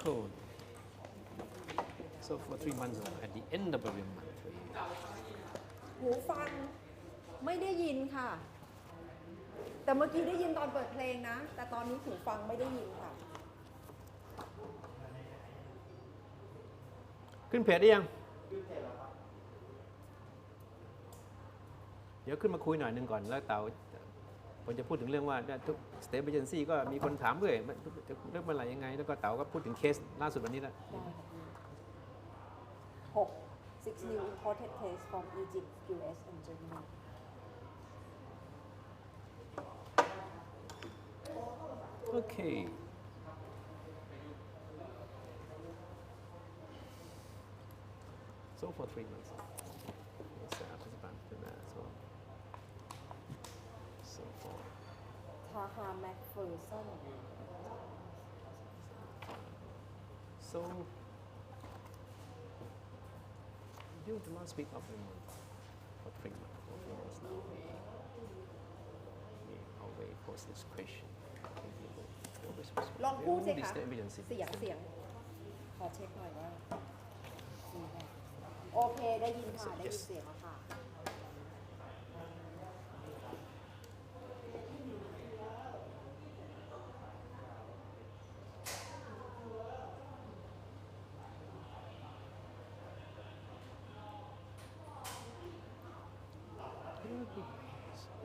close. So for 3 months at the end of every month. หูฟังไม่ได้ยินค่ะแต่เมื่อกี้ได้ยินตอนเปิดเพลงนะแต่ตอนนี้หูฟังไม่ได้ยินค่ะขึ้นเพจได้ยังเดี๋ยวขึ้นมาคุยหน่อยนึงก่อนแล้วเต๋าผมจะพูดถึงเรื่องว่าทุก state agency ก็มีคนถามด้วยจะเรื่องอะไรยังไงแล้วก็เต๋าก็พูดถึงเคสล่าสุดวันนี้แล้ว6 new imported case from Egypt, US and Germany. Okay. So for 3 months. So for Taha McPherson. So due to last week of the month for 3 months now we always post this question. ลองพูดสิคะเสียงขอเช็คหน่อยว่าโอเคได้ยินค่ะได้ยินเสียงแล้วค่ะ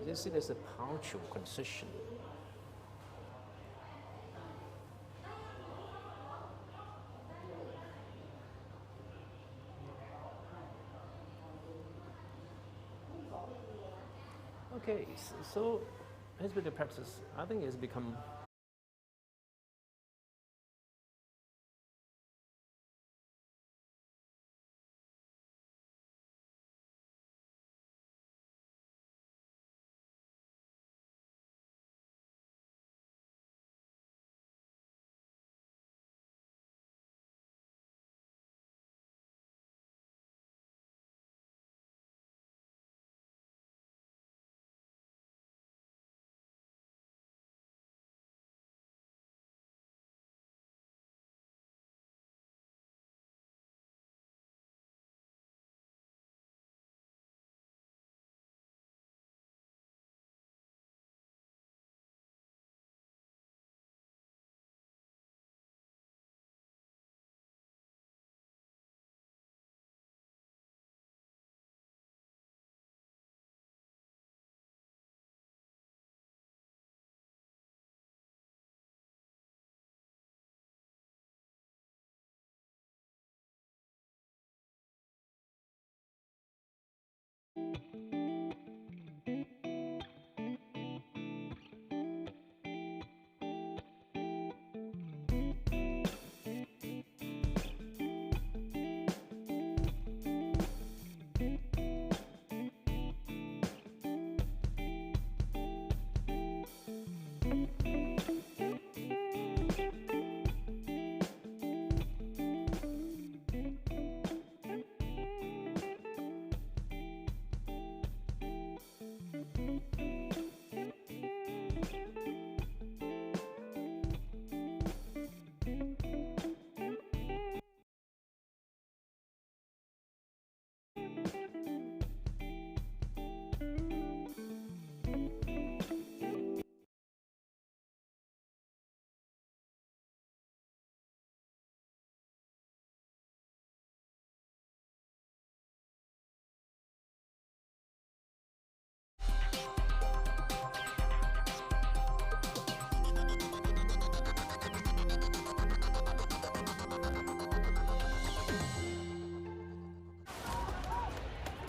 This is a partial concession. Okay, so has been the practice. I think it's become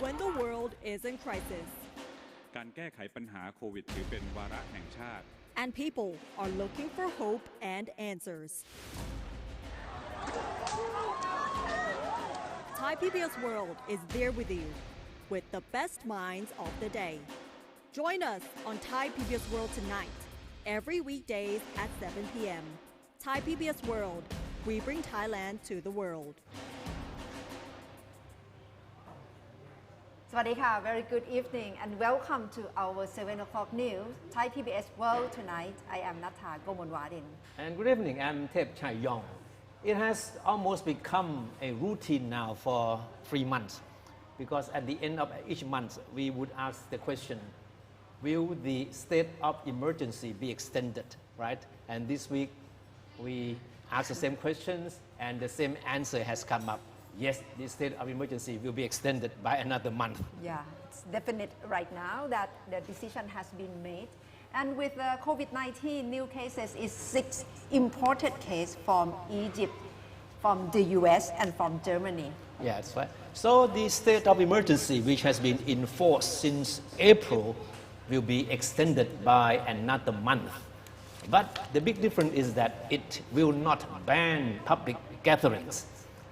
when the world is in crisis การแก้ไขปัญหาโควิดถือเป็นวาระแห่งชาติ and people are looking for hope and answers. Thai PBS World is there with you with the best minds of the day. Join us on Thai PBS World tonight, every weekdays at 7 p.m. Thai PBS World, we bring Thailand to the world. สวัสดีค่ะ Very good evening and welcome to our 7 o'clock news Thai PBS World tonight. I am Natha Gomonwadin. And good evening, I'm Thep Chai Yong. It has almost become a routine now for 3 months, because at the end of each month, we would ask the question, will the state of emergency be extended, right? And this week, we asked the same questions, and the same answer has come up. Yes, the state of emergency will be extended by another month. Yeah, it's definite right now that the decision has been made. And with COVID-19, new cases is 6 imported cases from Egypt, from the US, and from Germany. Yeah, that's right. So the state of emergency, which has been in force since April, will be extended by another month. But the big difference is that it will not ban public gatherings.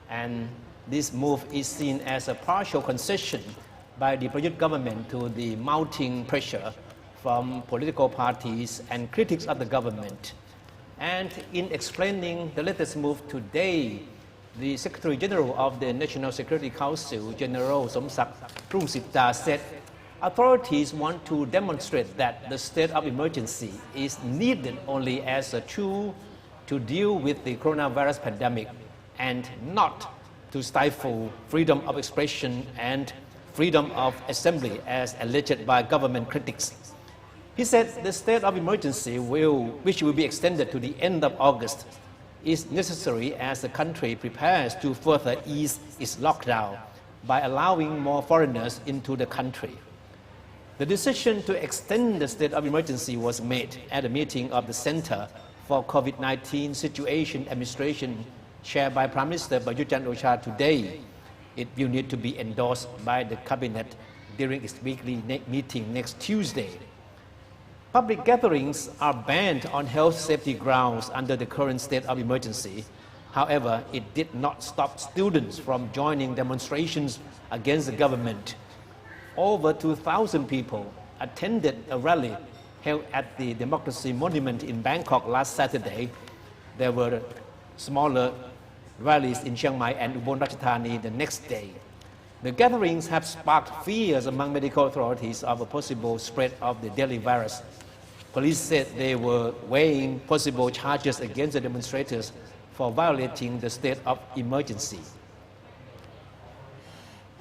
And this move is seen as a partial concession by the Prayut government to the mounting pressure from political parties and critics of the government. And in explaining the latest move today, the Secretary General of the National Security Council, General Somsak Prungsita, said authorities want to demonstrate that the state of emergency is needed only as a tool to deal with the coronavirus pandemic and not to stifle freedom of expression and freedom of assembly as alleged by government critics. He said the state of emergency, which will be extended to the end of August, is necessary as the country prepares to further ease its lockdown by allowing more foreigners into the country. The decision to extend the state of emergency was made at a meeting of the Center for COVID-19 Situation Administration chaired by Prime Minister Prayut Chan-o-cha today. It will need to be endorsed by the cabinet during its weekly meeting next Tuesday. Public gatherings are banned on health safety grounds under the current state of emergency. However, it did not stop students from joining demonstrations against the government. Over 2,000 people attended a rally held at the Democracy Monument in Bangkok last Saturday. There were smaller rallies in Chiang Mai and Ubon Ratchathani the next day. The gatherings have sparked fears among medical authorities of a possible spread of the deadly virus. Police said they were weighing possible charges against the demonstrators for violating the state of emergency.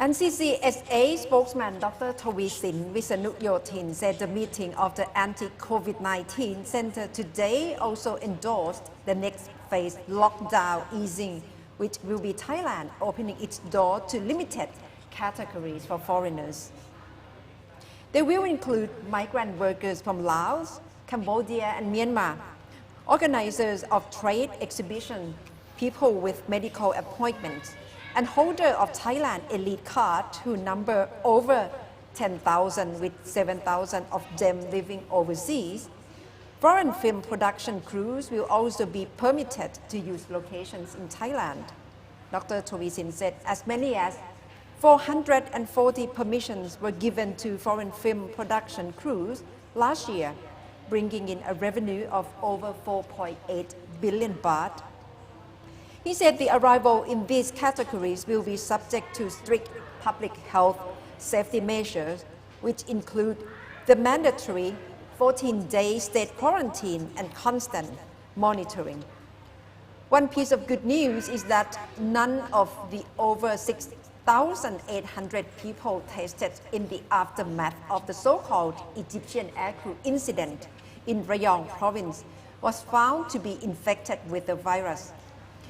NCCSA spokesman Dr. Tawisin Wisanuyothin said the meeting of the anti-COVID-19 center today also endorsed the next phase lockdown easing, which will be Thailand opening its door to limited categories for foreigners. They will include migrant workers from Laos, Cambodia, and Myanmar, organizers of trade exhibitions, people with medical appointments, and holders of Thailand elite card who number over 10,000 with 7,000 of them living overseas. Foreign film production crews will also be permitted to use locations in Thailand. Dr. Tawisin said as many as 440 permissions were given to foreign film production crews last year, bringing in a revenue of over 4.8 billion baht. He said the arrival in these categories will be subject to strict public health safety measures, which include the mandatory 14-day state quarantine and constant monitoring. One piece of good news is that none of the over 6,800 people tested in the aftermath of the so-called Egyptian aircrew incident in Rayong province was found to be infected with the virus.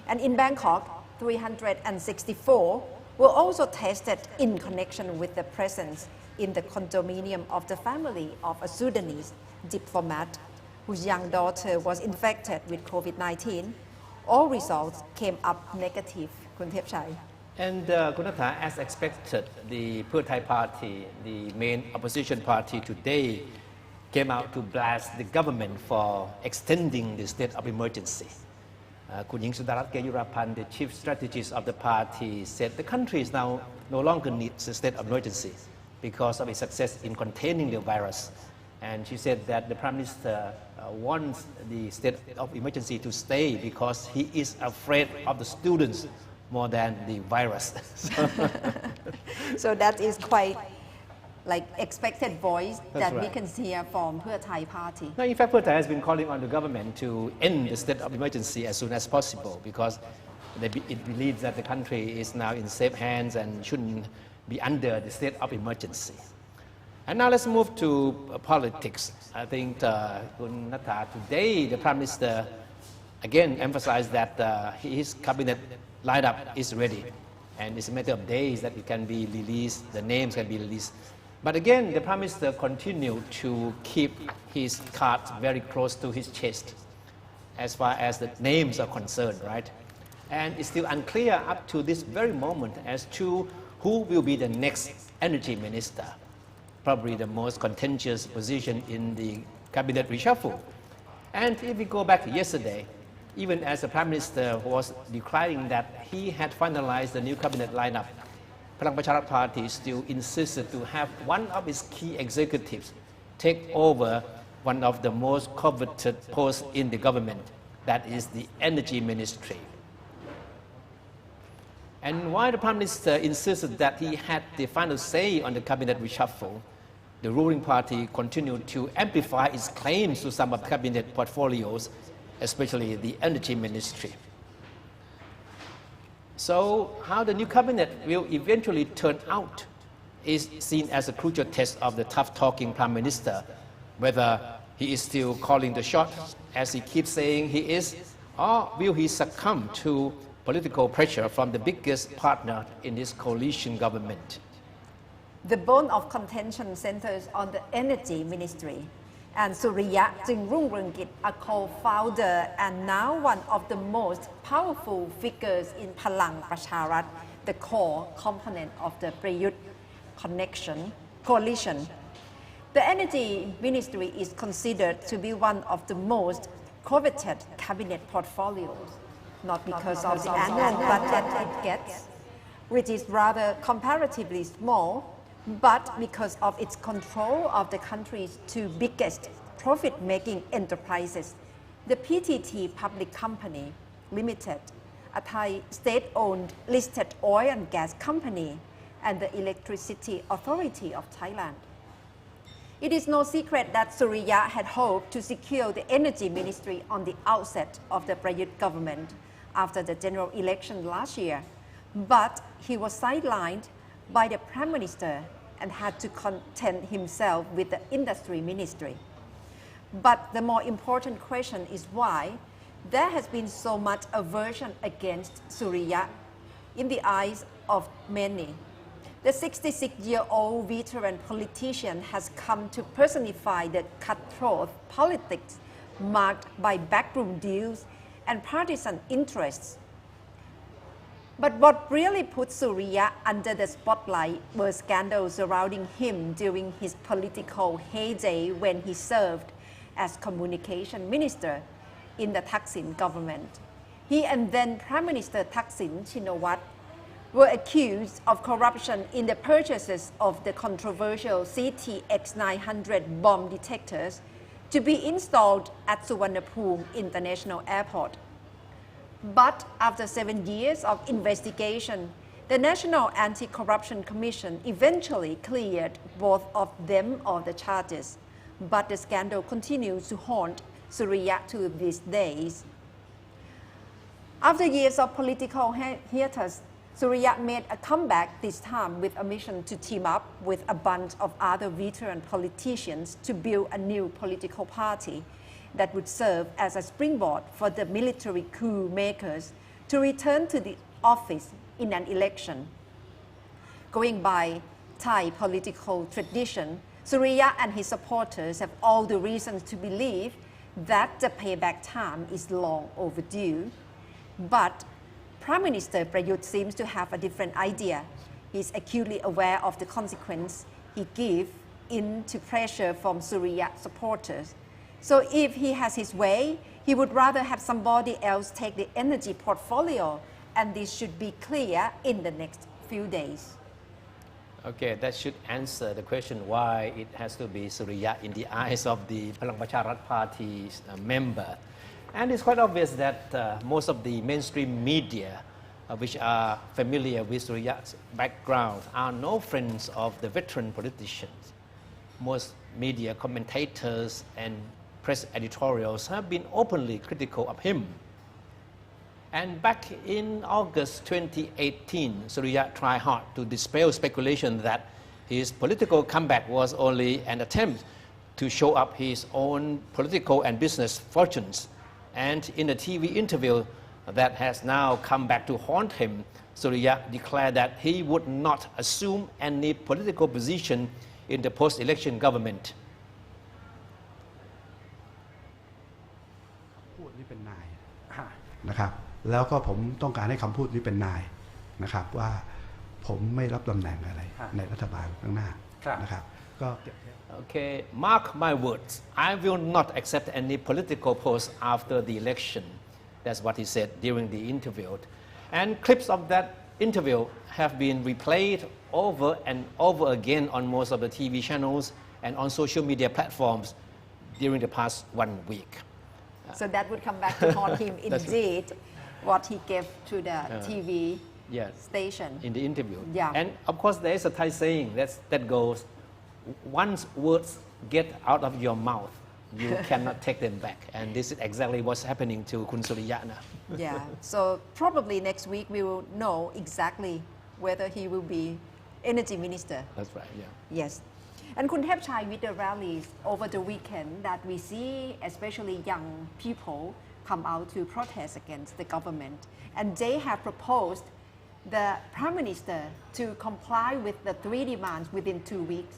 And in Bangkok, 364 were also tested in connection with the presence in the condominium of the family of a Sudanese diplomat whose young daughter was infected with COVID-19. All results came up negative. Kun Thepchai. And Kunatha, as expected, the Pheu Thai party, the main opposition party today, came out to blast the government for extending the state of emergency. Kun Ying Sudarat Keyurapan, the chief strategist of the party, said the country is now no longer needs a state of emergency because of its success in containing the virus. And she said that the Prime Minister wants the state of emergency to stay because he is afraid of the students more than the virus. So that is quite like expected voice That's that we right. can hear from Pheu Thai party. No, in fact, Pheu Thai has been calling on the government to end the state of emergency as soon as possible because It believes that the country is now in safe hands and shouldn't be under the state of emergency. And now let's move to politics. I think today the Prime Minister again emphasized that his cabinet lineup is ready, and it's a matter of days that it can be released, the names can be released. But again, the Prime Minister continued to keep his cards very close to his chest as far as the names are concerned, right? And it's still unclear up to this very moment as to who will be the next energy minister, probably the most contentious position in the cabinet reshuffle. And if we go back to yesterday, even as the Prime Minister was declaring that he had finalized the new cabinet lineup, Palang Pracharat Party still insisted to have one of its key executives take over one of the most coveted posts in the government, that is the energy ministry. And while the Prime Minister insisted that he had the final say on the cabinet reshuffle, the ruling party continued to amplify its claims to some of cabinet portfolios, especially the energy ministry. So how the new cabinet will eventually turn out is seen as a crucial test of the tough-talking Prime Minister, whether he is still calling the shot, as he keeps saying he is, or will he succumb to political pressure from the biggest partner in his coalition government. The bone of contention centers on the energy ministry, and Surya Jingrungrungkit, a co-founder and now one of the most powerful figures in Palang Pracharat, the core component of the Prayut coalition. The energy ministry is considered to be one of the most coveted cabinet portfolios, not because of the annual budget it gets, which is rather comparatively small, but because of its control of the country's two biggest profit-making enterprises, the PTT Public Company Limited, a Thai state-owned listed oil and gas company, and the Electricity Authority of Thailand. It is no secret that Surya had hoped to secure the energy ministry on the outset of the Prayut government after the general election last year, but he was sidelined by the Prime Minister and had to content himself with the industry ministry. But the more important question is why there has been so much aversion against Surya in the eyes of many. The 66-year-old veteran politician has come to personify the cutthroat politics marked by backroom deals and partisan interests. But what really put Surya under the spotlight were scandals surrounding him during his political heyday when he served as communication minister in the Thaksin government. He and then Prime Minister Thaksin Shinawatra were accused of corruption in the purchases of the controversial CTX-900 bomb detectors to be installed at Suvarnabhumi International Airport. But after 7 years of investigation, the National Anti-Corruption Commission eventually cleared both of them of the charges. But the scandal continues to haunt Surya to these days. After years of political hiatus, Surya made a comeback this time with a mission to team up with a bunch of other veteran politicians to build a new political party that would serve as a springboard for the military coup makers to return to the office in an election. Going by Thai political tradition, Surya and his supporters have all the reasons to believe that the payback time is long overdue. But Prime Minister Prayut seems to have a different idea. He is acutely aware of the consequence he gives in to pressure from Surya supporters. So if he has his way, he would rather have somebody else take the energy portfolio, and this should be clear in the next few days. Okay, that should answer the question why it has to be Surya in the eyes of the Palang Pracharat Party's member. And it's quite obvious that most of the mainstream media which are familiar with Surya's background are no friends of the veteran politicians. Most media commentators and press editorials have been openly critical of him. And back in August 2018, Surya tried hard to dispel speculation that his political comeback was only an attempt to show up his own political and business fortunes. And in a TV interview that has now come back to haunt him, Surya declared that he would not assume any political position in the post-election government. พูดนี้เป็นนายนะครับแล้วก็ผมต้องการให้คำพูดนี้เป็นนายนะครับว่าผมไม่รับตำแหน่งอะไรในรัฐบาลข้างหน้านะครับก็ Okay, mark my words, I will not accept any political post after the election. That's what he said during the interview. And clips of that interview have been replayed over and over again on most of the TV channels and on social media platforms during the past 1 week. So that would come back to haunt him indeed, what he gave to the TV station. In the interview. Yeah. And of course there is a Thai saying that goes, once words get out of your mouth, you cannot take them back. And this is exactly what's happening to Kun Surya now. Yeah, so probably next week we will know exactly whether he will be energy minister. That's right, yeah. Yes. And Kun Thepchai, with the rallies over the weekend that we see, especially young people come out to protest against the government. And they have proposed the Prime Minister to comply with the 3 demands within 2 weeks.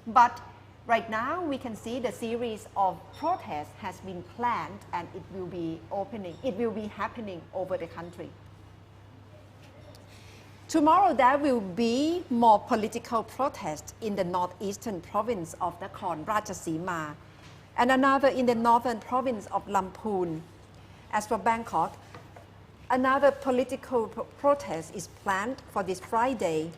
But right now we can see the series of protests has been planned and it will be happening over the country. Tomorrow there will be more political protests in the northeastern province of Nakhon Ratchasima and another in the northern province of Lamphun. As for Bangkok, another political protest is planned for this Friday,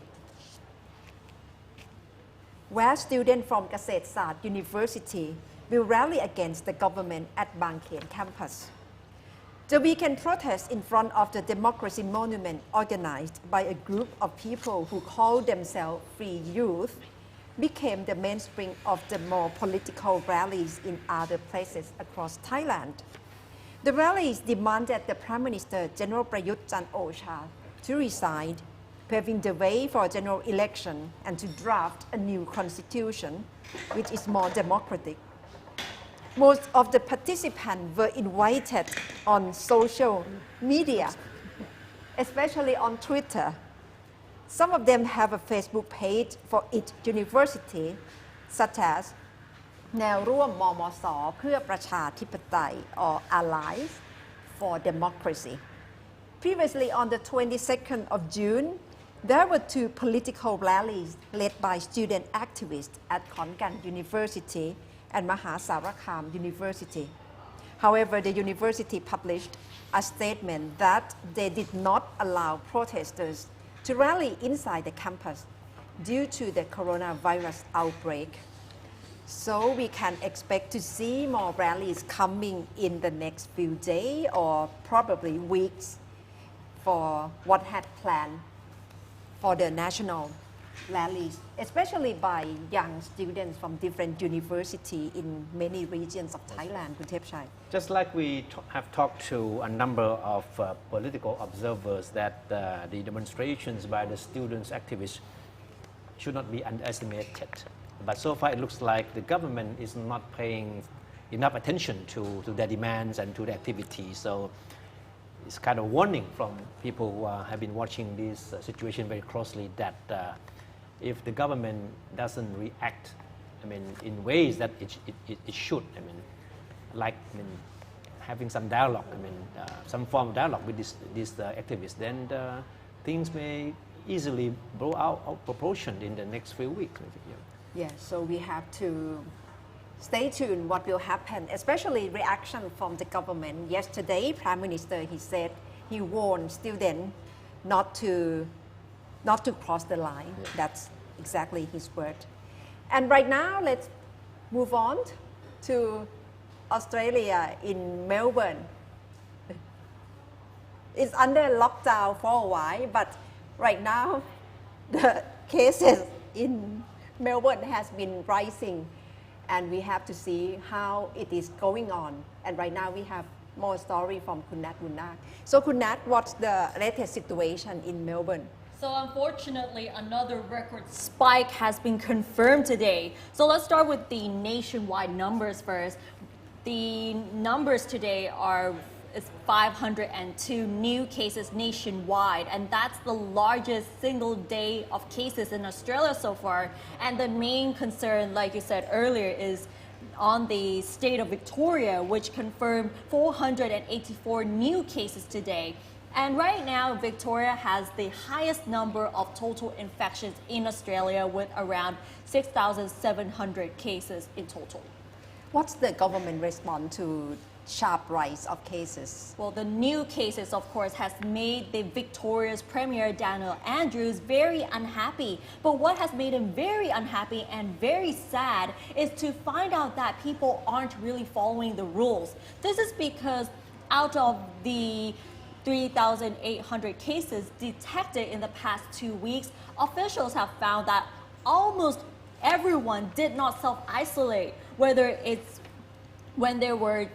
where students from Kasetsart University will rally against the government at Bang Khen campus. The weekend protest in front of the Democracy Monument, organized by a group of people who call themselves Free Youth, became the mainspring of the more political rallies in other places across Thailand. The rallies demanded the Prime Minister General Prayut Chan-o-cha to resign, paving the way for a general election and to draft a new constitution which is more democratic. Most of the participants were invited on social media, especially on Twitter. Some of them have a Facebook page for each university, such as แนวร่วมมมส.เพื่อประชาธิปไตย or Allies for Democracy. Previously, on the 22nd of June, there were 2 political rallies led by student activists at Khon Kaen University and Mahasarakham University. However, the university published a statement that they did not allow protesters to rally inside the campus due to the coronavirus outbreak. So we can expect to see more rallies coming in the next few days or probably weeks for what had planned for the national rallies, especially by young students from different universities in many regions of Thailand. Kun Thepchai. Just like we have talked to a number of political observers that the demonstrations by the students, activists should not be underestimated. But so far it looks like the government is not paying enough attention to their demands and to the activities. So it's kind of warning from people who have been watching this situation very closely that if the government doesn't react, in ways that it should, having some dialogue, some form of dialogue with these activists, then things may easily blow out of proportion in the next few weeks. Yes, so we have to stay tuned what will happen, especially reaction from the government. Yesterday, Prime Minister, he said he warned students not to cross the line. Yeah. That's exactly his word. And right now, let's move on to Australia in Melbourne. It's under lockdown for a while, but right now the cases in Melbourne has been rising and we have to see how it is going on. And right now we have more story from Kunat Bunak. So Kunat, what's the latest situation in Melbourne? So unfortunately, another record spike has been confirmed today. So let's start with the nationwide numbers first. The numbers today is 502 new cases nationwide, and that's the largest single day of cases in Australia so far. And the main concern, like you said earlier, is on the state of Victoria, which confirmed 484 new cases today. And right now, Victoria has the highest number of total infections in Australia with around 6,700 cases in total. What's the government response to sharp rise of cases? Well, the new cases, of course, has made the Victoria's Premier Daniel Andrews very unhappy. But what has made him very unhappy and very sad is to find out that people aren't really following the rules. This is because out of the 3,800 cases detected in the past 2 weeks, officials have found that almost everyone did not self-isolate, whether it's when they were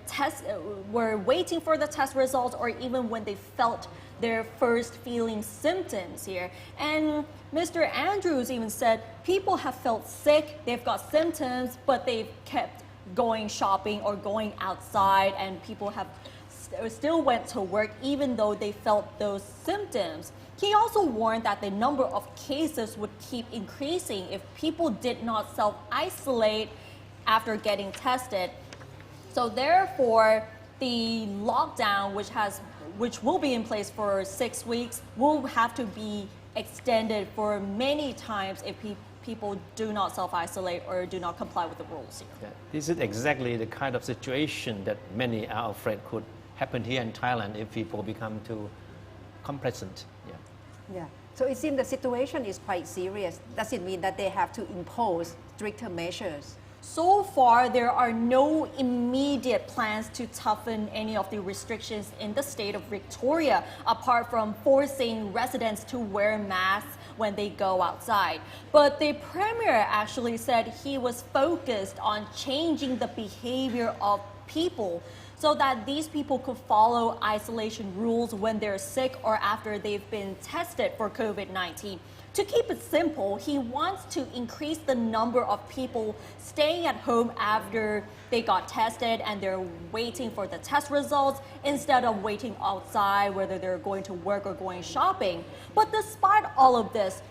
waiting for the test results or even when they felt their first feeling symptoms here. And Mr. Andrews even said people have felt sick, they've got symptoms, but they've kept going shopping or going outside, and people have still went to work even though they felt those symptoms. He also warned that the number of cases would keep increasing if people did not self-isolate after getting tested. So therefore, the lockdown, which will be in place for 6 weeks, will have to be extended for many times if people do not self-isolate or do not comply with the rules here. Yeah, this is exactly the kind of situation that many are afraid could happen here in Thailand if people become too complacent. Yeah. So it seems the situation is quite serious. Does it mean that they have to impose stricter measures? So far, there are no immediate plans to toughen any of the restrictions in the state of Victoria, apart from forcing residents to wear masks when they go outside. But the Premier actually said he was focused on changing the behavior of people so that these people could follow isolation rules when they're sick or after they've been tested for COVID-19. To keep it simple, he wants to increase the number of people staying at home after they got tested and they're waiting for the test results instead of waiting outside, whether they're going to work or going shopping. But despite all of this,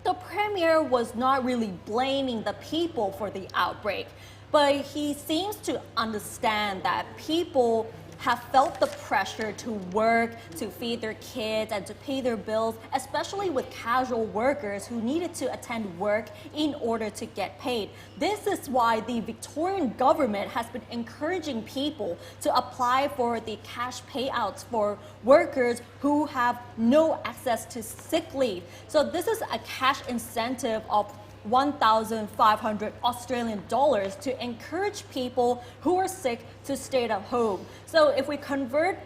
the Premier was not really blaming the people for the outbreak. But he seems to understand that people have felt the pressure to work, to feed their kids, and to pay their bills, especially with casual workers who needed to attend work in order to get paid. This is why the Victorian government has been encouraging people to apply for the cash payouts for workers who have no access to sick leave. So this is a cash incentive of 1,500 Australian dollars to encourage people who are sick to stay at home. So if we convert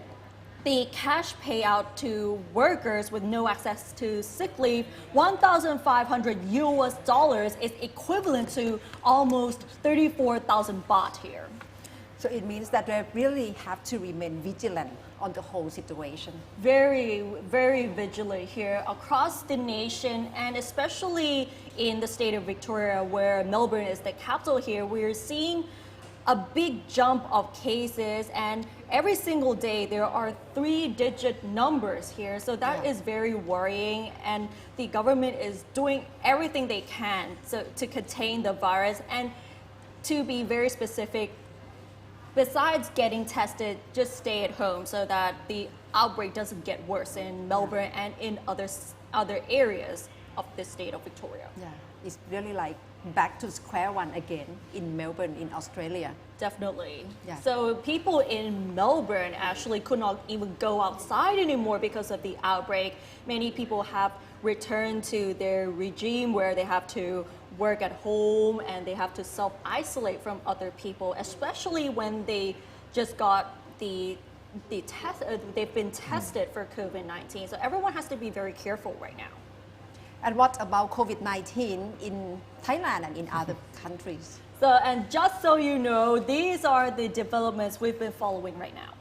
the cash payout to workers with no access to sick leave, 1,500 US dollars is equivalent to almost 34,000 baht here. So it means that they really have to remain vigilant on the whole situation. Very, very vigilant here across the nation, and especially in the state of Victoria, where Melbourne is the capital here. We're seeing a big jump of cases, and every single day there are 3-digit numbers here. So that is very worrying, and the government is doing everything they can to contain the virus. And to be very specific, besides getting tested, just stay at home so that the outbreak doesn't get worse in Melbourne and in other areas of the state of Victoria. Yeah, it's really like back to square one again in Melbourne, in Australia. Definitely. Yeah. So people in Melbourne actually could not even go outside anymore because of the outbreak. Many people have returned to their regime where they have to work at home and they have to self-isolate from other people, especially when they just got the test, they've been tested for COVID-19. So everyone has to be very careful right now. And what about COVID-19 in Thailand and in other countries? So, and just so you know, these are the developments we've been following right now.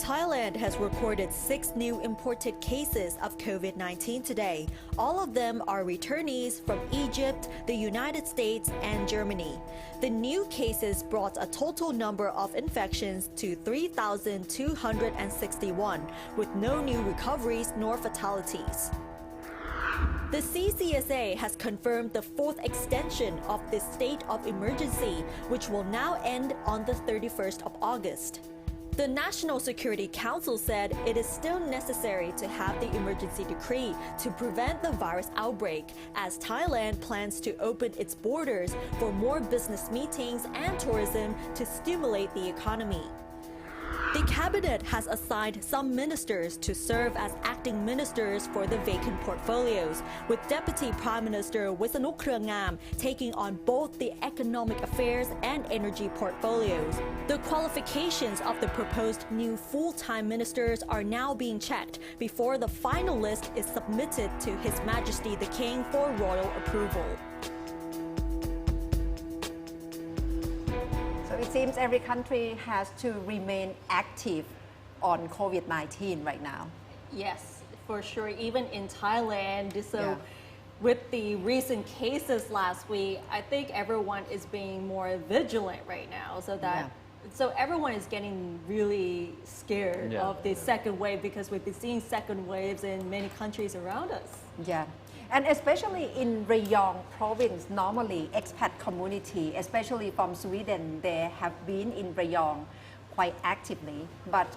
Thailand has recorded 6 new imported cases of COVID-19 today. All of them are returnees from Egypt, the United States, and Germany. The new cases brought a total number of infections to 3,261, with no new recoveries nor fatalities. The CCSA has confirmed the 4th extension of the state of emergency, which will now end on the 31st of August. The National Security Council said it is still necessary to have the emergency decree to prevent the virus outbreak, as Thailand plans to open its borders for more business meetings and tourism to stimulate the economy. The cabinet has assigned some ministers to serve as acting ministers for the vacant portfolios, with Deputy Prime Minister Visanu Krungam taking on both the economic affairs and energy portfolios. The qualifications of the proposed new full-time ministers are now being checked before the final list is submitted to His Majesty the King for royal approval. It seems every country has to remain active on COVID-19 right now. Yes, for sure. Even in Thailand, so Yeah. with the recent cases last week, I think everyone is being more vigilant right now. So everyone is getting really scared Yeah. of the second wave, because we've been seeing second waves in many countries around us. Yeah. And especially in Rayong province, normally expat community, especially from Sweden, they have been in Rayong quite actively. But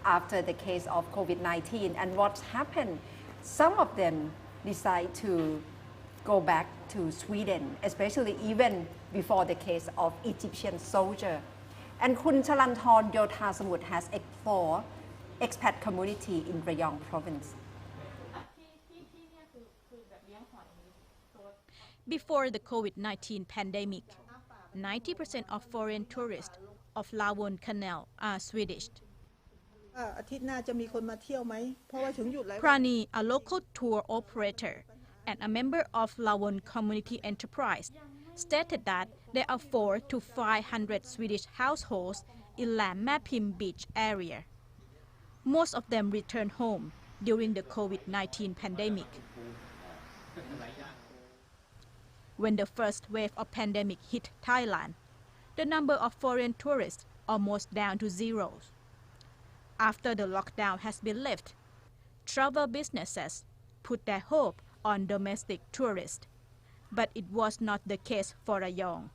after the case of COVID-19 and what's happened, some of them decide to go back to Sweden, especially even before the case of Egyptian soldier. And Khun Chalanthorn Yothasamut has explored expat community in Rayong province. Before the COVID-19 pandemic, 90% of foreign tourists of Rayong Canal are Swedish. อาทิตย์หน้าจะมีคนมาเที่ยวไหมเพราะว่าถึงหยุดแล้ว Prani, a local tour operator and a member of Rayong Community Enterprise, stated that there are 400 to 500 Swedish households in Lam Mapim Beach area. Most of them returned home during the COVID-19 pandemic. When the first wave of pandemic hit Thailand, the number of foreign tourists almost down to zero. After the lockdown has been lifted, travel businesses put their hope on domestic tourists, but it was not the case for Rayong.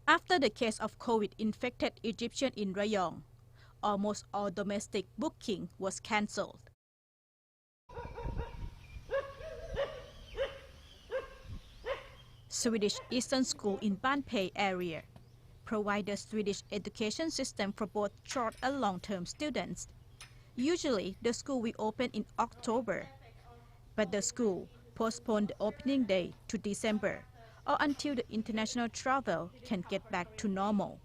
After the case of COVID-infected Egyptian in Rayong, almost all domestic booking was cancelled. Swedish Eastern School in Ban Pei area provide the Swedish education system for both short and long-term students. Usually, the school will open in October, but the school postponed the opening day to December or until the international travel can get back to normal.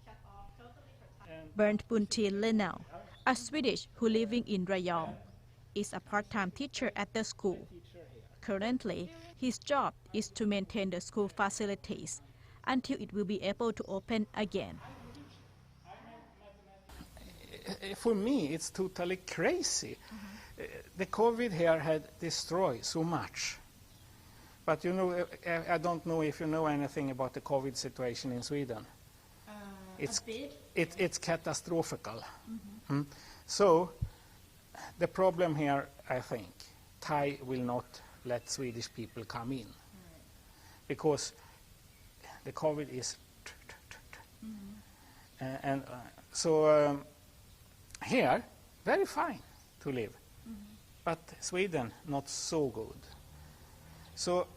Bernd Bunti Lenau, a Swedish who living in Rayong, is a part-time teacher at the school. Currently, his job is to maintain the school facilities until it will be able to open again. For me, it's totally crazy. The COVID here had destroyed so much. But you know, I don't know if you know anything about the COVID situation in Sweden. It's catastrophical. So the problem here, I think, Thai will not let Swedish people come in because the COVID is so here very fine to live, but Sweden not so good. So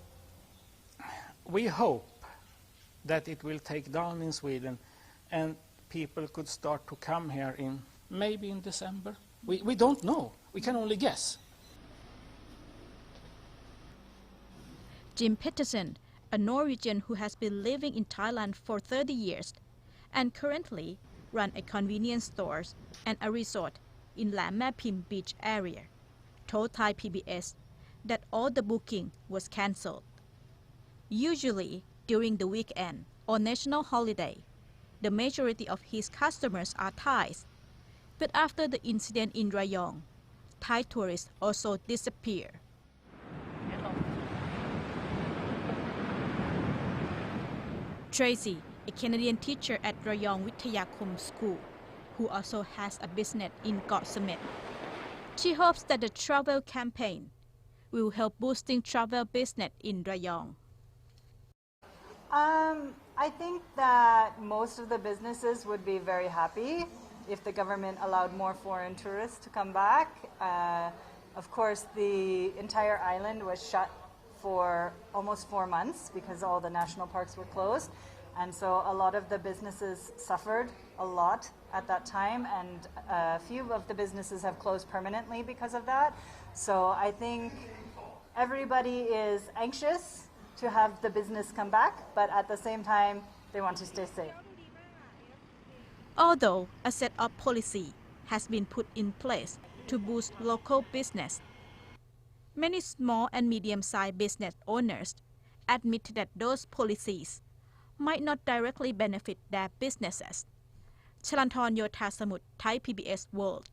we hope that it will take down in Sweden and people could start to come here in maybe in December. We don't know. We can only guess. Jim Peterson, a Norwegian who has been living in Thailand for 30 years and currently run a convenience store and a resort in Lam Mapim Beach area, told Thai PBS that all the booking was cancelled. Usually during the weekend or national holiday, the majority of his customers are Thais. But after the incident in Rayong, Thai tourists also disappear. Tracy, a Canadian teacher at Rayong Withayakom School, who also has a business in Got Samet. She hopes that the travel campaign will help boosting travel business in Rayong. I think that most of the businesses would be very happy if the government allowed more foreign tourists to come back. Of course, the entire island was shut for almost 4 months because all the national parks were closed. And so a lot of the businesses suffered a lot at that time, and a few of the businesses have closed permanently because of that. So I think everybody is anxious to have the business come back, but at the same time, they want to stay safe. Although a set of policy has been put in place to boost local business, many small and medium-sized business owners admit that those policies might not directly benefit their businesses. Chalanthorn Yotha Samut, Thai PBS World.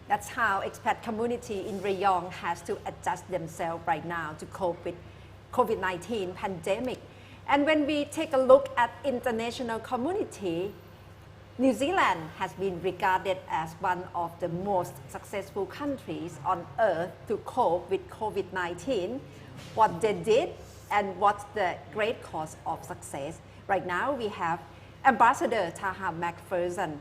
That's how expat community in Rayong has to adjust themselves right now to cope with COVID-19 pandemic. And when we take a look at international community, New Zealand has been regarded as one of the most successful countries on earth to cope with COVID-19. What they did and what's the great cause of success. Right now we have Ambassador Taha McPherson,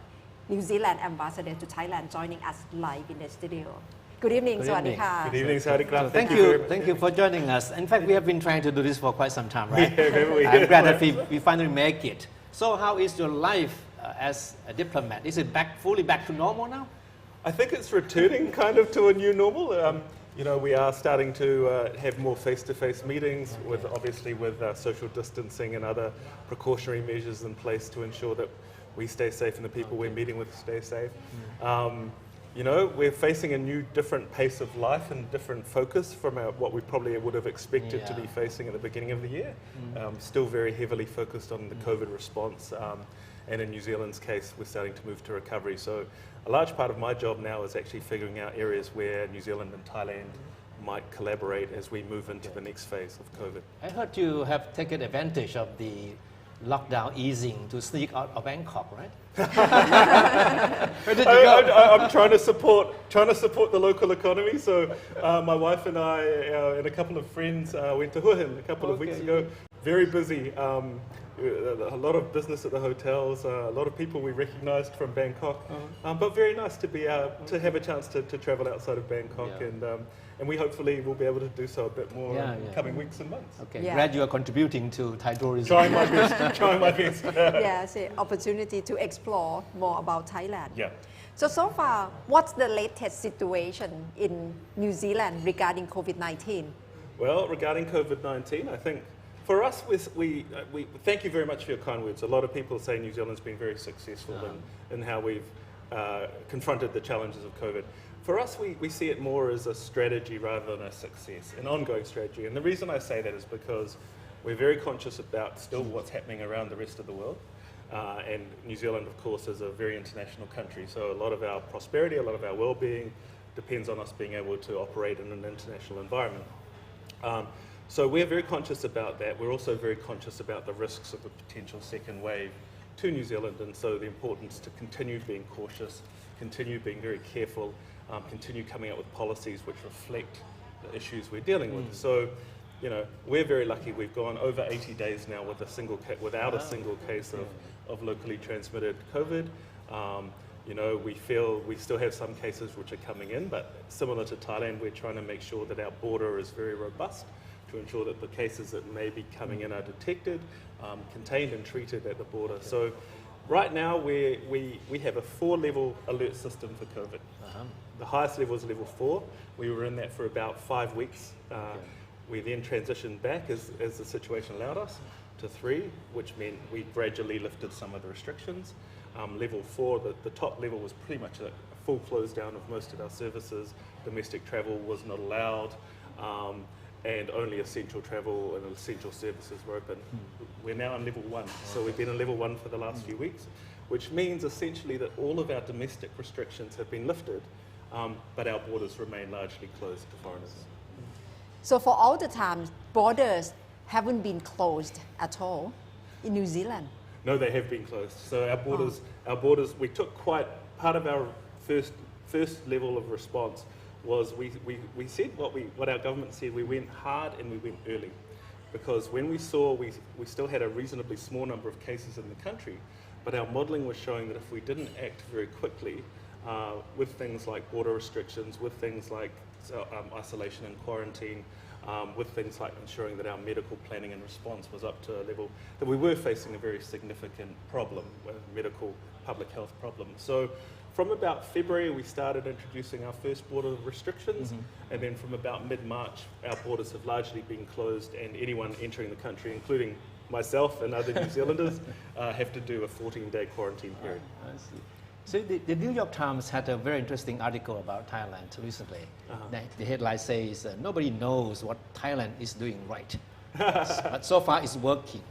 New Zealand Ambassador to Thailand, joining us live in the studio. Good evening, Good Sawadee evening. ka. Good evening, Sawadee. Thank you for joining us. In fact, we have been trying to do this for quite some time, right? Yeah, I'm glad that we finally make it. So how is your life as a diplomat? Is it fully back to normal now? I think it's returning kind of to a new normal. We are starting to have more face-to-face meetings, obviously with social distancing and other precautionary measures in place to ensure that we stay safe and the people we're meeting with stay safe. We're facing a new, different pace of life and different focus from what we probably would have expected to be facing at the beginning of the year. Still very heavily focused on the COVID response. And in New Zealand's case, we're starting to move to recovery. So a large part of my job now is actually figuring out areas where New Zealand and Thailand might collaborate as we move into the next phase of COVID. I heard you have taken advantage of the lockdown easing to sneak out of Bangkok, right? Where did you go? I'm trying to support the local economy. So my wife and I and a couple of friends went to Hua Hin a couple of weeks ago. Very busy. A lot of business at the hotels. A lot of people we recognised from Bangkok. But very nice to be to have a chance to travel outside of Bangkok, and we hopefully will be able to do so a bit more in coming weeks and months. Okay, glad you are contributing to Thai tourism. Trying my best. Trying my best. Yes, opportunity to explore more about Thailand. Yeah. So far, what's the latest situation in New Zealand regarding COVID-19? Well, regarding COVID-19, I think for us, we thank you very much for your kind words. A lot of people say New Zealand's been very successful in how we've confronted the challenges of COVID. For us, we see it more as a strategy rather than a success, an ongoing strategy. And the reason I say that is because we're very conscious about still what's happening around the rest of the world. And New Zealand, of course, is a very international country. So a lot of our prosperity, a lot of our well-being depends on us being able to operate in an international environment. So we're very conscious about that. We're also very conscious about the risks of a potential second wave to New Zealand, and so the importance to continue being cautious, continue being very careful, continue coming up with policies which reflect the issues we're dealing with. So, we're very lucky. We've gone over 80 days now with without a single case of locally transmitted COVID. We feel we still have some cases which are coming in, but similar to Thailand, we're trying to make sure that our border is very robust, to ensure that the cases that may be coming in are detected, contained and treated at the border. So right now we have a 4-level alert system for COVID. The highest level is level 4. We were in that for about 5 weeks. We then transitioned back as the situation allowed us to 3, which meant we gradually lifted some of the restrictions. Level 4, the top level was pretty much a full close down of most of our services. Domestic travel was not allowed. and only essential travel and essential services were open. We're now on level 1, so we've been on level 1 for the last few weeks, which means essentially that all of our domestic restrictions have been lifted, but our borders remain largely closed to foreigners. So for all the time, borders haven't been closed at all in New Zealand? No, they have been closed. So our borders, we took quite, part of our first level of response was we said what our government said, we went hard and we went early. Because when we saw we still had a reasonably small number of cases in the country, but our modelling was showing that if we didn't act very quickly with things like border restrictions, with things like isolation and quarantine, with things like ensuring that our medical planning and response was up to a level that we were facing a very significant problem, a medical public health problem. So from about February, we started introducing our first border restrictions, and then from about mid-March, our borders have largely been closed, and anyone entering the country, including myself and other New Zealanders, have to do a 14-day quarantine period. I see. So the New York Times had a very interesting article about Thailand recently. The headline says, nobody knows what Thailand is doing right, but so far it's working.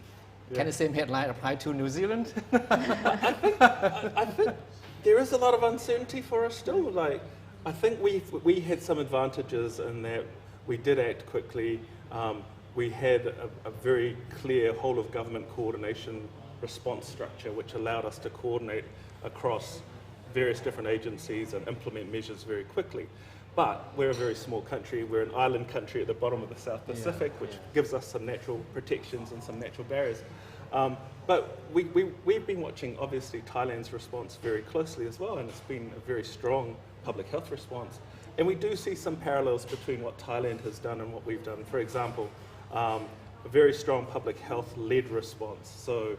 Can the same headline apply to New Zealand? I think there is a lot of uncertainty for us still. Like, I think we had some advantages in that we did act quickly. We had a very clear whole of government coordination response structure, which allowed us to coordinate across various different agencies and implement measures very quickly. But we're a very small country. We're an island country at the bottom of the South Pacific, which gives us some natural protections and some natural barriers. But we've been watching, obviously, Thailand's response very closely as well, and it's been a very strong public health response. And we do see some parallels between what Thailand has done and what we've done. For example, a very strong public health-led response. So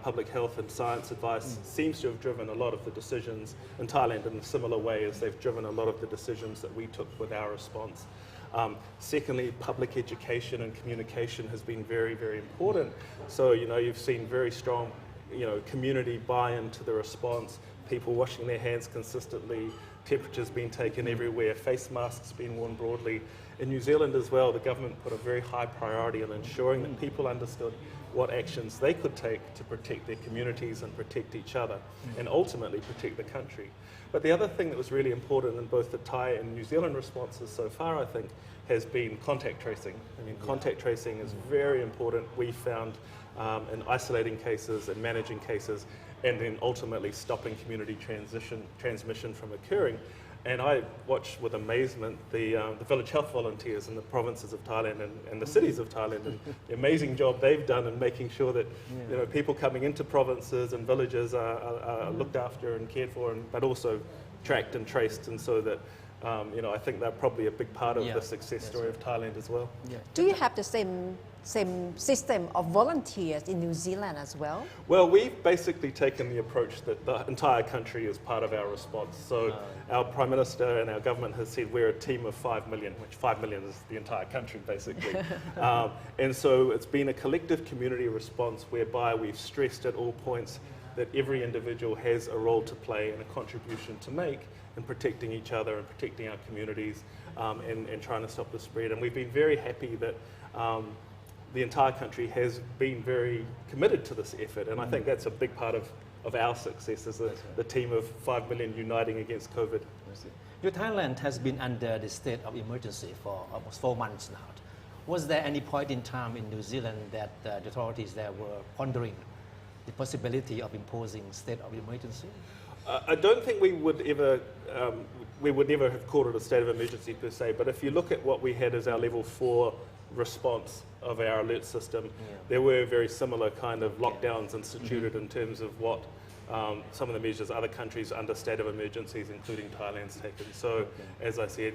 public health and science advice seems to have driven a lot of the decisions in Thailand in a similar way as they've driven a lot of the decisions that we took with our response. Secondly, public education and communication has been very, very important. So, you've seen very strong, community buy-in to the response, people washing their hands consistently, temperatures being taken everywhere, face masks being worn broadly. In New Zealand as well, the government put a very high priority on ensuring that people understood what actions they could take to protect their communities and protect each other, and ultimately protect the country. But the other thing that was really important in both the Thai and New Zealand responses so far, I think, has been contact tracing. I mean, contact tracing is very important, we found, in isolating cases and managing cases, and then ultimately stopping community transmission from occurring. And I watch with amazement the village health volunteers in the provinces of Thailand and the cities of Thailand, and the amazing job they've done in making sure that people coming into provinces and villages are looked after and cared for, but also tracked and traced, and so that I think they're probably a big part of the success story of Thailand as well. Do you have the same system of volunteers in New Zealand as well? Well, we've basically taken the approach that the entire country is part of our response. So our Prime Minister and our government has said we're a team of 5 million, which 5 million is the entire country basically. And so it's been a collective community response whereby we've stressed at all points that every individual has a role to play and a contribution to make in protecting each other and protecting our communities and trying to stop the spread. And we've been very happy that the entire country has been very committed to this effort, and I think that's a big part of our success as the team of 5 million uniting against COVID. Your Thailand has been under the state of emergency for almost 4 months now. Was there any point in time in New Zealand that the authorities there were pondering the possibility of imposing state of emergency? I don't think we would ever have called it a state of emergency per se, but if you look at what we had as our level 4 response of our alert system, there were very similar kind of lockdowns instituted in terms of what some of the measures other countries under state of emergencies, including Thailand's taken. So, as I said,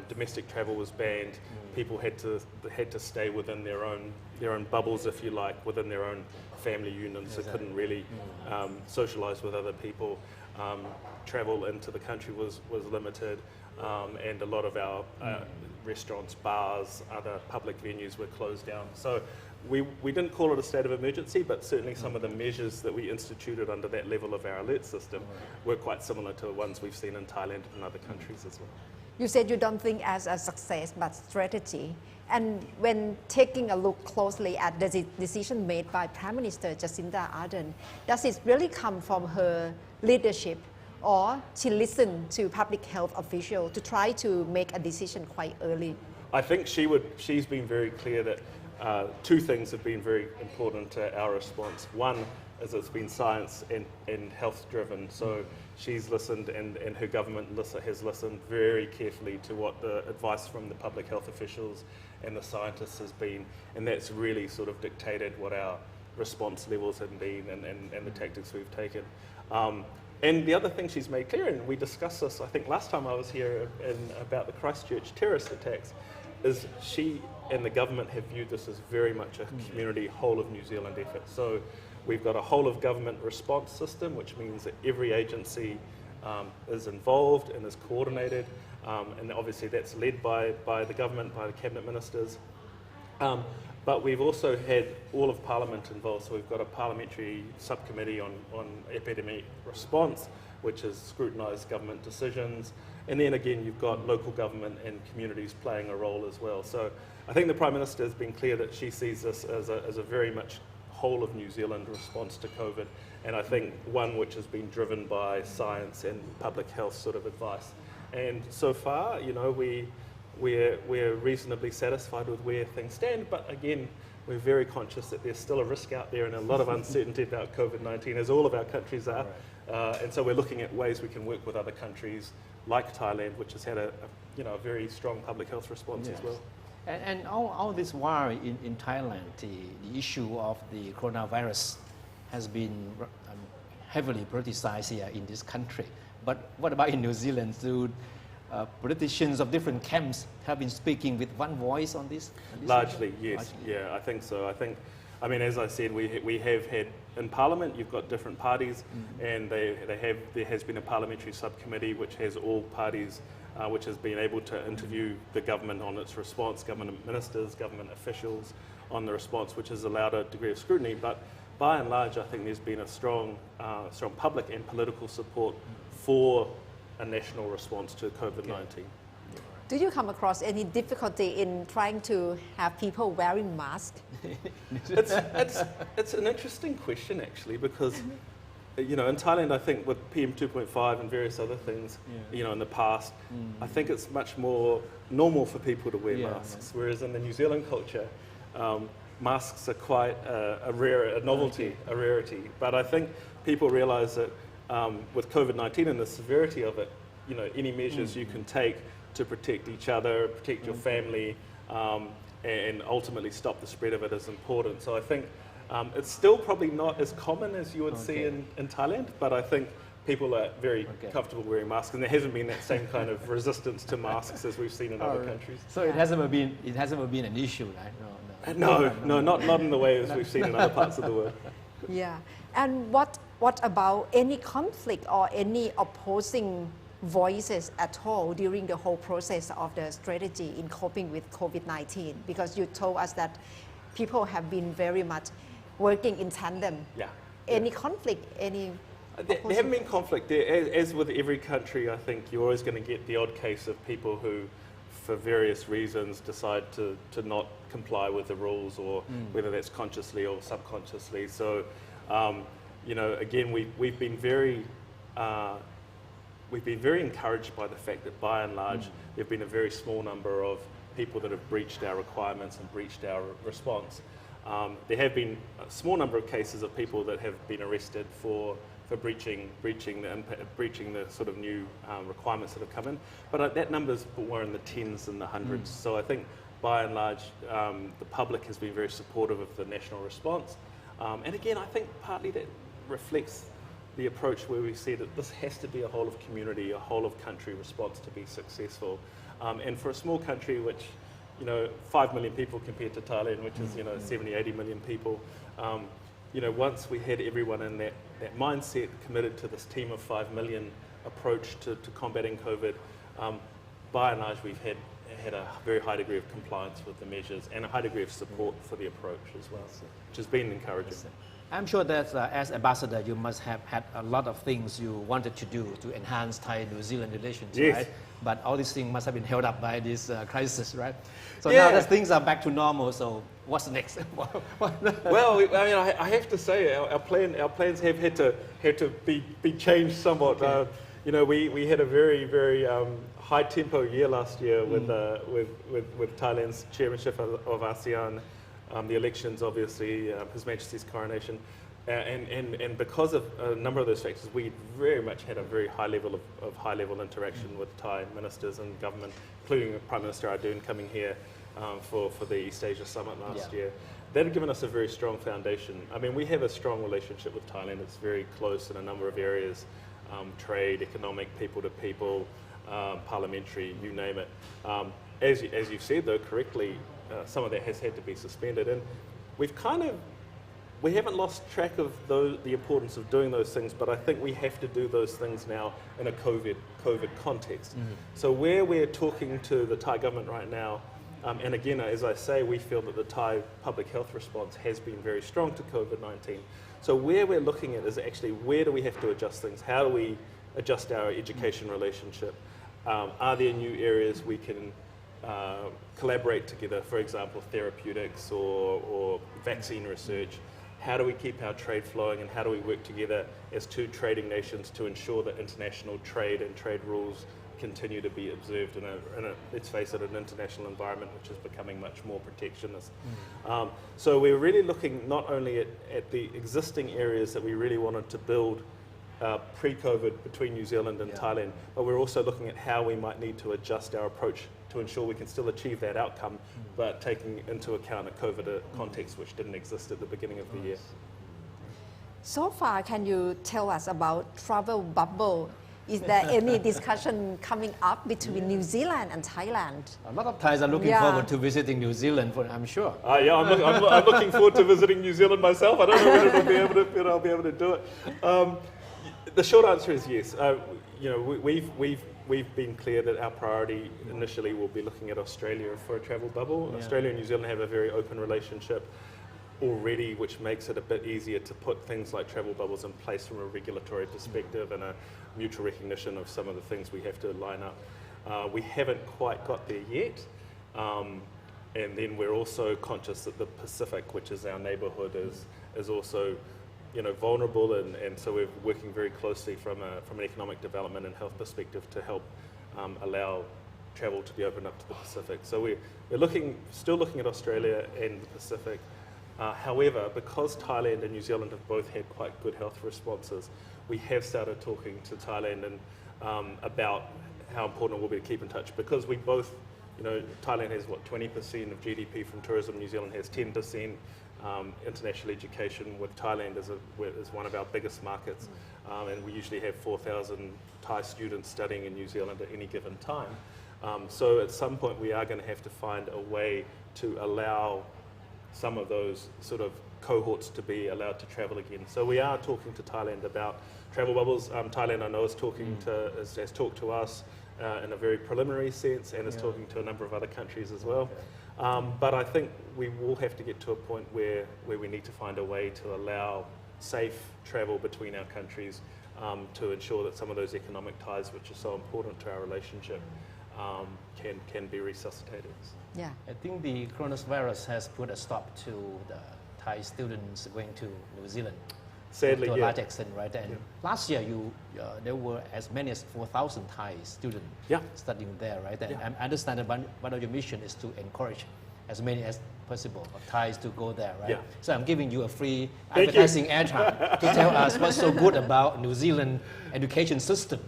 domestic travel was banned. People had to stay within their own bubbles, if you like, within their own family units. They couldn't really socialise with other people. Travel into the country was limited, and a lot of our restaurants, bars, other public venues were closed down. So we didn't call it a state of emergency, but certainly some of the measures that we instituted under that level of our alert system were quite similar to the ones we've seen in Thailand and other countries as well. You said you don't think as a success, but strategy. And when taking a look closely at the decision made by Prime Minister Jacinda Ardern, does it really come from her leadership, or she listened to public health officials to try to make a decision quite early? I think she's been very clear that two things have been very important to our response. One is it's been science and health driven. So she's listened and her government has listened very carefully to what the advice from the public health officials and the scientists has been, and that's really sort of dictated what our response levels have been and the tactics we've taken. And the other thing she's made clear, and we discussed this I think last time I was here about the Christchurch terrorist attacks, is she and the government have viewed this as very much a community whole of New Zealand effort. So we've got a whole of government response system, which means that every agency is involved and is coordinated, and obviously that's led by the government, by the cabinet ministers. But we've also had all of Parliament involved, so we've got a parliamentary subcommittee on epidemic response, which has scrutinised government decisions, and then again you've got local government and communities playing a role as well. So I think the Prime Minister has been clear that she sees this as a very much whole of New Zealand response to COVID, and I think one which has been driven by science and public health sort of advice. And so far, you know, we're reasonably satisfied with where things stand, but again, we're very conscious that there's still a risk out there and a lot of uncertainty about COVID-19, as all of our countries are. And so we're looking at ways we can work with other countries like Thailand, which has had a very strong public health response as well. And all this while in Thailand, the issue of the coronavirus has been heavily politicized here in this country. But what about in New Zealand? Do politicians of different camps have been speaking with one voice on this? Largely, yes. Yeah, I think so. I mean, as I said, we have had in Parliament, you've got different parties, and there has been a parliamentary subcommittee which has all parties, which has been able to interview the government on its response, government ministers, government officials on the response, which has allowed a degree of scrutiny. But by and large, I think there's been a strong public and political support for a national response to COVID-19. Do you come across any difficulty in trying to have people wearing masks? It's an interesting question, actually, because you know, in Thailand, I think with PM 2.5 and various other things, you know, in the past, I think it's much more normal for people to wear masks, whereas in the New Zealand culture, masks are quite a novelty, a rarity. But I think people realise that with COVID-19 and the severity of it, you know, any measures you can take to protect each other, protect your family, and ultimately stop the spread of it is important. So I think it's still probably not as common as you would see in Thailand, but I think people are very comfortable wearing masks, and there hasn't been that same kind of resistance to masks as we've seen in other countries. So it hasn't been an issue, right? No, not in the way as we've seen in other parts of the world. Yeah, and what about any conflict or any opposing voices at all during the whole process of the strategy in coping with COVID-19? Because you told us that people have been very much working in tandem. Any conflict, any... There haven't been conflict. As with every country, I think you're always going to get the odd case of people who, for various reasons, decide to not comply with the rules, or whether that's consciously or subconsciously. So, you know, again, we've been very encouraged by the fact that, by and large, there have been a very small number of people that have breached our requirements and breached our response. There have been a small number of cases of people that have been arrested for breaching the sort of new requirements that have come in, but that number's more in the tens and the hundreds. So I think, by and large, the public has been very supportive of the national response. And again, I think partly that reflects the approach where we see that this has to be a whole of community, a whole of country response to be successful. And for a small country which, you know, 5 million people compared to Thailand, which is, you know, 70, 80 million people, you know, once we had everyone in that mindset, committed to this team of 5 million approach to combating COVID, by and large we've had a very high degree of compliance with the measures and a high degree of support for the approach as well, which has been encouraging. I'm sure that as ambassador, you must have had a lot of things you wanted to do to enhance Thai-New Zealand relations, Yes. right? But all these things must have been held up by this crisis, right? So Yeah. now that things are back to normal, so what's next? Well, I mean, I have to say, our plans have had to be changed somewhat. Okay. You know, we had a very high tempo year last year with Thailand's chairmanship of ASEAN, the elections, obviously, His Majesty's coronation, and because of a number of those factors, we very much had a very high level of high level interaction with Thai ministers and government, including Prime Minister Ardern coming here for the East Asia Summit last year. That had given us a very strong foundation. I mean, we have a strong relationship with Thailand. It's very close in a number of areas, trade, economic, people to people, parliamentary, you name it. As you've said, though, correctly, some of that has had to be suspended. And we haven't lost track of the importance of doing those things, but I think we have to do those things now in a COVID context. So where we're talking to the Thai government right now, and again, as I say, we feel that the Thai public health response has been very strong to COVID-19. So where we're looking at is actually where do we have to adjust things? How do we adjust our education relationship? Are there new areas we can collaborate together, for example, therapeutics or vaccine research? How do we keep our trade flowing, and how do we work together as two trading nations to ensure that international trade and trade rules continue to be observed in a let's face it, an international environment which is becoming much more protectionist. So we're really looking not only at the existing areas that we really wanted to build pre-COVID between New Zealand and Thailand, but we're also looking at how we might need to adjust our approach to ensure we can still achieve that outcome, but taking into account a COVID context which didn't exist at the beginning of the year. So far, can you tell us about travel bubble? Is there any discussion coming up between New Zealand and Thailand? A lot of Thais are looking forward to visiting New Zealand, I'm sure. Yeah, I'm looking forward to visiting New Zealand myself. I don't know whether I'll be able to do it. The short answer is yes. You know, we've been clear that our priority initially will be looking at Australia for a travel bubble. Australia and New Zealand have a very open relationship already, which makes it a bit easier to put things like travel bubbles in place from a regulatory perspective and a mutual recognition of some of the things we have to line up. We haven't quite got there yet. And then we're also conscious that the Pacific, which is our neighbourhood, is also vulnerable, and so we're working very closely from an economic development and health perspective to help allow travel to be opened up to the Pacific. So we're still looking at Australia and the Pacific. However, because Thailand and New Zealand have both had quite good health responses, we have started talking to Thailand and about how important it will be to keep in touch, because we both, Thailand has 20% of GDP from tourism, New Zealand has 10%. International education with Thailand is one of our biggest markets, and we usually have 4,000 Thai students studying in New Zealand at any given time. So at some point we are going to have to find a way to allow some of those sort of cohorts to be allowed to travel again. So we are talking to Thailand about travel bubbles. Thailand, I know, has talked to us in a very preliminary sense, and is talking to a number of other countries as well. But I think we will have to get to a point where we need to find a way to allow safe travel between our countries to ensure that some of those economic ties, which are so important to our relationship, can be resuscitated. Yeah. I think the coronavirus has put a stop to the Thai students going to New Zealand. Sadly, to a large extent, right? And last year, there were as many as 4,000 Thai students studying there, right? And I understand that one of your mission is to encourage as many as possible of Thais to go there, right? So I'm giving you a free advertising airtime to tell us what's so good about New Zealand education system.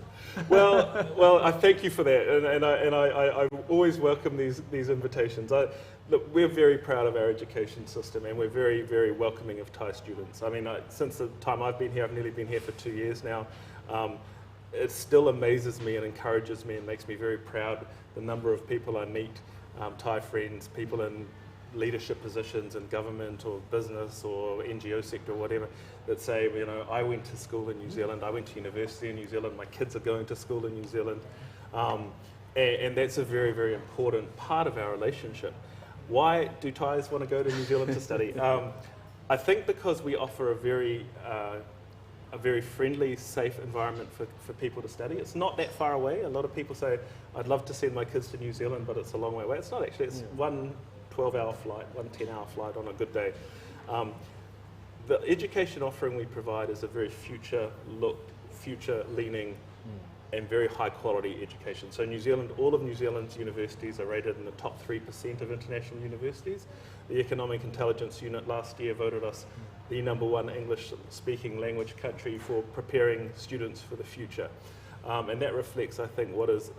Well, I thank you for that, and I always welcome these invitations. Look, we're very proud of our education system, and we're very, very welcoming of Thai students. I mean, since the time I've been here, I've nearly been here for 2 years now. It still amazes me and encourages me and makes me very proud the number of people I meet, Thai friends, people in leadership positions in government or business or NGO sector or whatever, that say, I went to school in New Zealand, I went to university in New Zealand, my kids are going to school in New Zealand. And that's a very, very important part of our relationship. Why do Thais want to go to New Zealand to study? I think because we offer a very friendly, safe environment for people to study. It's not that far away. A lot of people say, I'd love to send my kids to New Zealand, but it's a long way away. It's not actually. It's one 12-hour flight, one 10-hour flight on a good day. The education offering we provide is a very future-leaning and very high-quality education. So New Zealand, all of New Zealand's universities are rated in the top 3% of international universities. The Economic Intelligence Unit last year voted us the #1 English-speaking language country for preparing students for the future. And that reflects, I think, what is,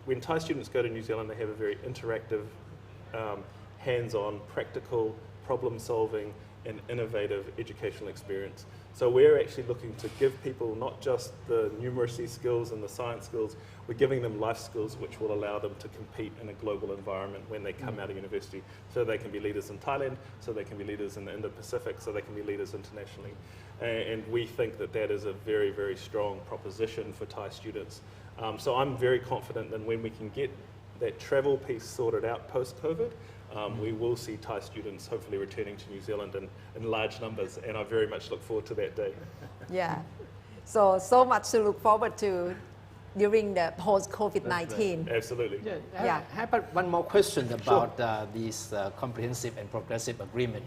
when Thai students go to New Zealand, they have a very interactive, hands-on, practical, problem-solving, and innovative educational experience. So we're actually looking to give people not just the numeracy skills and the science skills, we're giving them life skills which will allow them to compete in a global environment when they come out of university, so they can be leaders in Thailand, so they can be leaders in the Indo-Pacific, so they can be leaders internationally. And we think that that is a very, very strong proposition for Thai students. So I'm very confident that when we can get that travel piece sorted out post-COVID, we will see Thai students hopefully returning to New Zealand in large numbers, and I very much look forward to that day. Yeah, so much to look forward to during the post-COVID-19. Absolutely. Yeah. How about one more question about this comprehensive and progressive agreement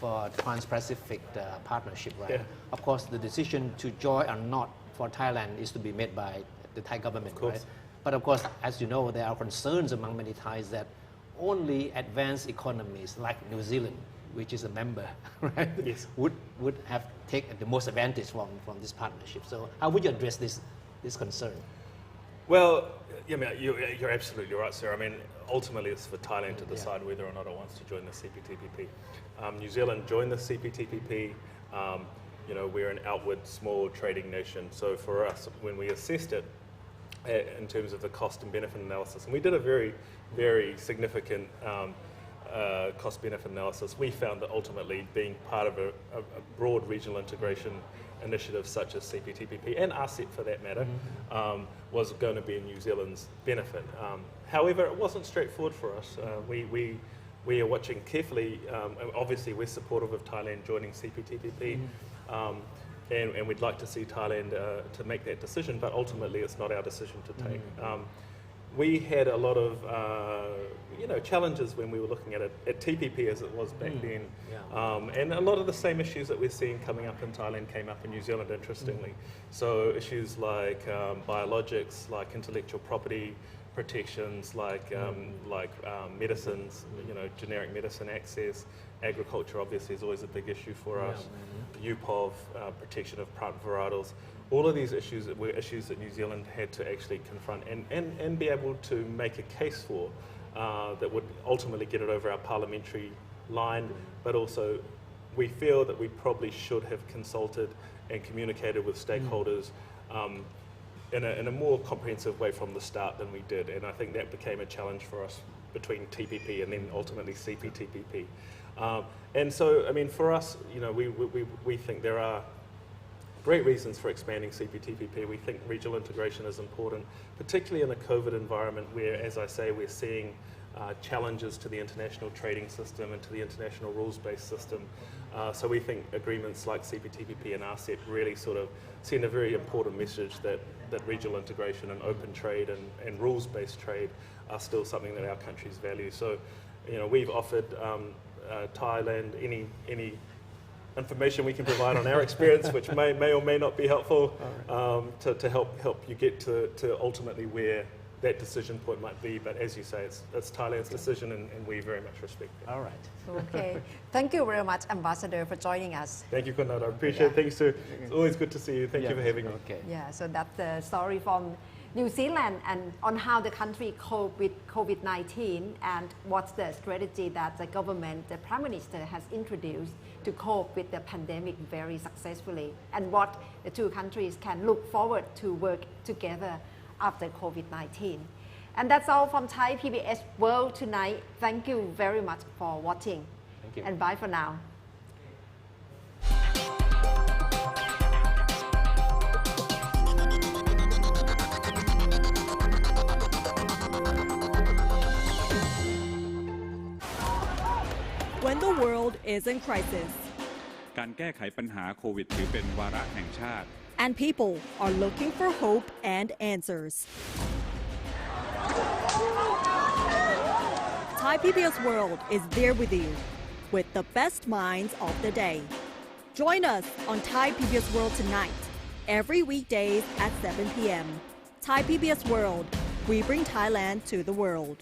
for Trans-Pacific partnership, right? Yeah. Of course, the decision to join or not for Thailand is to be made by the Thai government, right? But of course, as you know, there are concerns among many Thais that only advanced economies like New Zealand, which is a member, right, would have taken the most advantage from this partnership. So how would you address this concern? Well, you're absolutely right, sir. I mean, ultimately it's for Thailand to decide whether or not it wants to join the CPTPP. New Zealand joined the CPTPP. We're an outward small trading nation. So for us, when we assessed it in terms of the cost and benefit analysis, and we did a very, very significant cost-benefit analysis, we found that ultimately being part of a broad regional integration initiative such as CPTPP and RCEP for that matter was going to be in New Zealand's benefit. However, it wasn't straightforward for us. We are watching carefully. Obviously, we're supportive of Thailand joining CPTPP, and we'd like to see Thailand to make that decision, but ultimately it's not our decision to take. We had a lot of challenges when we were looking at it, at TPP as it was back then. And a lot of the same issues that we're seeing coming up in Thailand came up in New Zealand, interestingly. So issues like biologics, like intellectual property protections, like medicines, generic medicine access. Agriculture obviously is always a big issue for us. UPOV, protection of plant varietals. All of these issues were issues that New Zealand had to actually confront and be able to make a case for that would ultimately get it over our parliamentary line, but also we feel that we probably should have consulted and communicated with stakeholders in a more comprehensive way from the start than we did, and I think that became a challenge for us between TPP and then ultimately CPTPP. And so, I mean, for us, we think there are great reasons for expanding CPTPP. We think regional integration is important, particularly in a COVID environment where, as I say, we're seeing challenges to the international trading system and to the international rules-based system. So we think agreements like CPTPP and RCEP really sort of send a very important message that regional integration and open trade and rules-based trade are still something that our countries value. So, we've offered Thailand any information we can provide on our experience, which may or may not be helpful to help you get to ultimately where that decision point might be. But as you say, it's Thailand's decision, and we very much respect it. All right. Okay. Thank you very much, Ambassador, for joining us. Thank you, Konrad. I appreciate it. Thanks, too. It's always good to see you. Thank you for having me. Okay. Yeah, so that's the story from New Zealand and on how the country coped with COVID-19 and what's the strategy that the government, the Prime Minister has introduced to cope with the pandemic very successfully, and what the two countries can look forward to work together after COVID-19. And that's all from Thai PBS World Tonight. Thank you very much for watching. Thank you. And bye for now. When the world is in crisis. การแก้ไขปัญหาโควิดถือเป็นวาระแห่งชาติ And people are looking for hope and answers. Thai PBS World is there with you with the best minds of the day. Join us on Thai PBS World tonight, every weekdays at 7 p.m. Thai PBS World, we bring Thailand to the world.